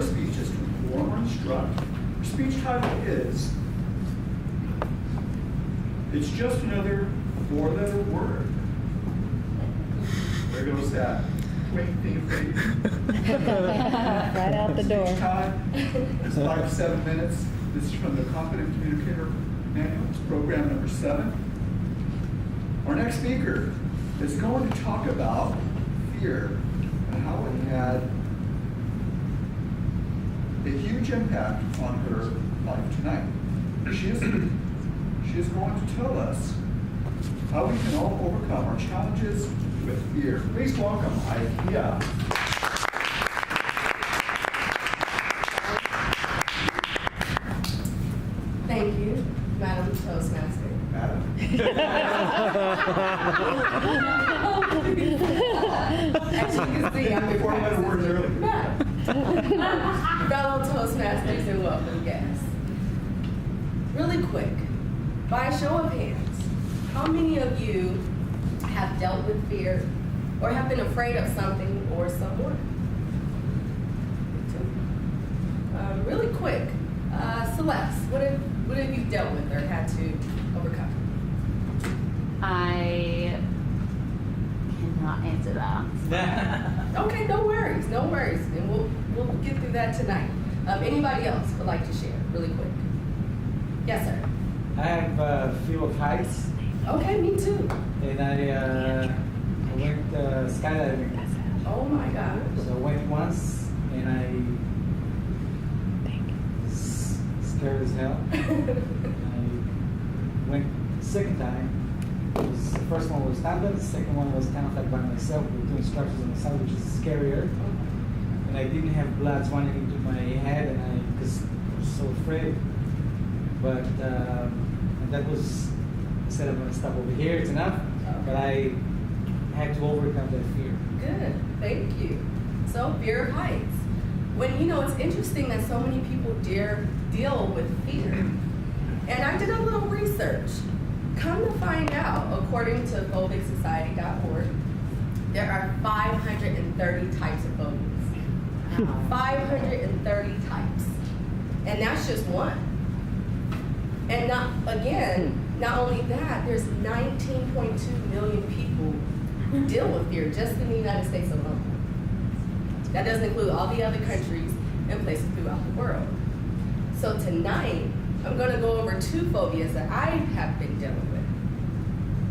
her speech is to inform or instruct. Her speech title is, it's just another four-letter word. There goes that quaint thing of faith. Right out the door. Speech time is 5 to 7 minutes. This is from the Confident Communicator Manual. It's program number 7. Our next speaker is going to talk about fear and how it had a huge impact on her life tonight. She is going to tell us how we can all overcome our challenges with fear. Please welcome Ikiya. Thank you, Madam Toastmaster. Madam. As you can see, I'm Before I went words early. Madam. Fellow Toastmasters and welcome guests. Really quick, by a show of hands, how many of you have dealt with fear or have been afraid of something or someone? Really quick, Celeste, what have you dealt with or had to overcome? I cannot answer that. Okay, no worries, and we'll get through that tonight. Anybody else would like to share, really quick? Yes, sir. I have a fear of heights, Okay, me too. and I went skydiving. Oh my God. So I went once, and I scared as hell. I went second time. The first one was standard. The second one was kind of like by myself with two instructors on the side, which is scarier. And I didn't have bloods running into my head, and I was so afraid. But and that was, I said I'm gonna stop over here. It's enough. But I had to overcome that fear. Good, thank you. So, fear of heights. It's interesting that so many people deal with fear. And I did a little research. Come to find out, according to phobicsociety.org, there are 530 types of phobias. 530 types. And that's just one. And not only that, there's 19.2 million people who deal with fear just in the United States alone. That doesn't include all the other countries and places throughout the world. So tonight, I'm going to go over 2 phobias that I have been dealing with.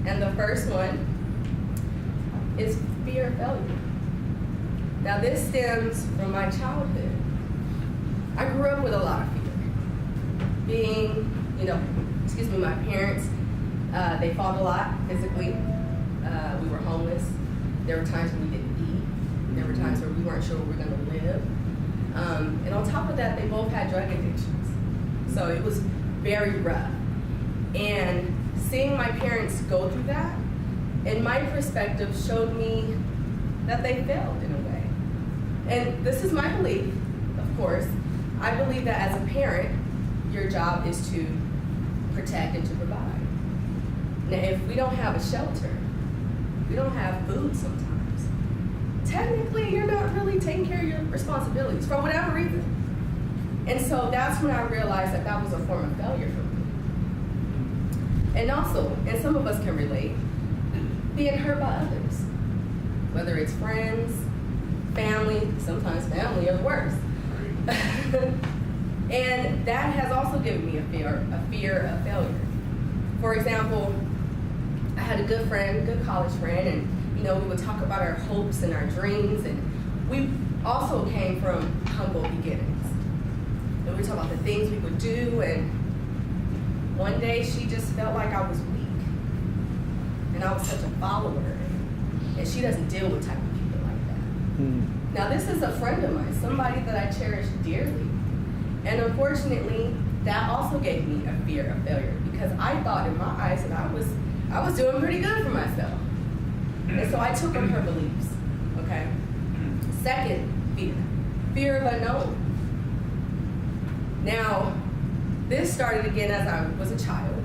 And the first one is fear of failure. Now this stems from my childhood. I grew up with a lot of fear. My parents, they fought a lot physically. We were homeless. There were times when we didn't eat. There were times where we weren't sure we were going to live. And on top of that, they both had drug addictions. So it was very rough. And seeing my parents go through that, in my perspective, showed me that they failed in a way. And this is my belief, of course. I believe that as a parent, your job is to protect and to provide. Now, if we don't have a shelter, we don't have food sometimes, technically you're not really taking care of your responsibilities for whatever reason. And so that's when I realized that that was a form of failure for me. And also, and some of us can relate, being hurt by others, whether it's friends, family, sometimes family are the worst. And that has also given me a fear of failure. For example, I had a good friend, good college friend, and we would talk about our hopes and our dreams, and we also came from humble beginnings. And we talk about the things we would do, and one day she just felt like I was weak. And I was such a follower, and she doesn't deal with type of people like that. Now this is a friend of mine, somebody that I cherish dearly. And unfortunately, that also gave me a fear of failure because I thought in my eyes that I was doing pretty good for myself. And so I took on her beliefs, okay? Second, fear of unknown. Now, this started again as I was a child.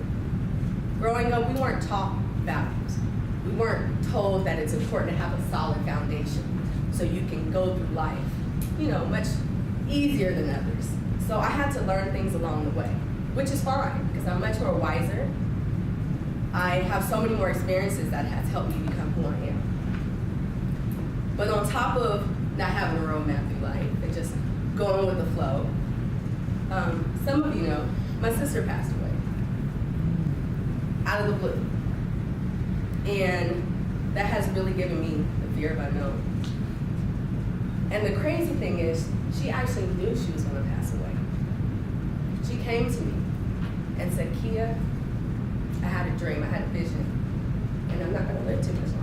Growing up, we weren't taught values. We weren't told that it's important to have a solid foundation so you can go through life, much easier than others. So I had to learn things along the way, which is fine because I'm much more wiser. I have so many more experiences that has helped me become who I am. But on top of not having a roadmap through life and just going with the flow, some of you know, my sister passed away out of the blue. And that has really given me the fear of unknown. And the crazy thing is, she actually knew she was going to pass away. She came to me and said, Kia, I had a dream, I had a vision, and I'm not going to live too much longer.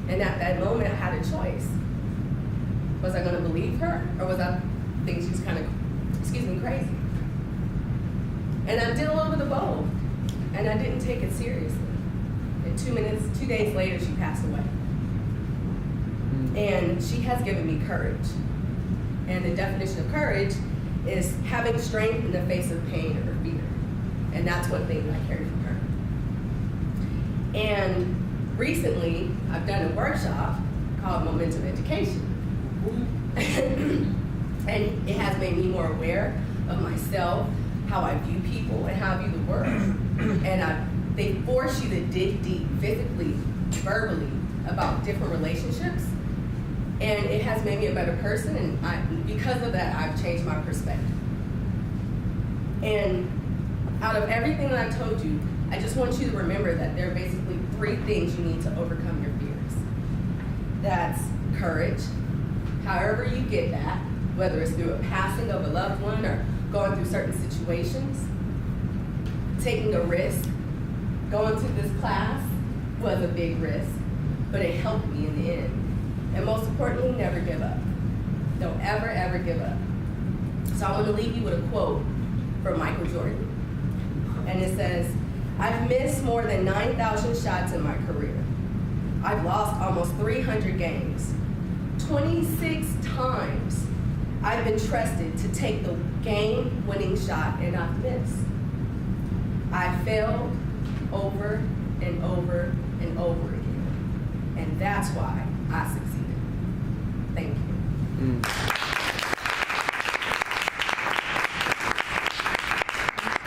And at that moment, I had a choice. Was I going to believe her, or was I think she was kind of, crazy? And I did a little bit of both, and I didn't take it seriously. And 2 days later, she passed away. And she has given me courage. And the definition of courage is having strength in the face of pain or fear. And that's one thing I carry from her. And recently, I've done a workshop called Momentum Education. And it has made me more aware of myself, how I view people, and how I view the world. And they force you to dig deep, physically, verbally, about different relationships. And it has made me a better person, and because of that, I've changed my perspective. And out of everything that I told you, I just want you to remember that there are basically 3 things you need to overcome your fears. That's courage, however you get that, whether it's through a passing of a loved one or going through certain situations. Taking a risk, going to this class was a big risk, but it helped me in the end. And most importantly, never give up. Don't ever, ever give up. So I want to leave you with a quote from Michael Jordan. And it says, I've missed more than 9,000 shots in my career. I've lost almost 300 games. 26 times I've been trusted to take the game-winning shot, and I've missed. I failed over and over and over again. And that's why I succeeded. Thank you.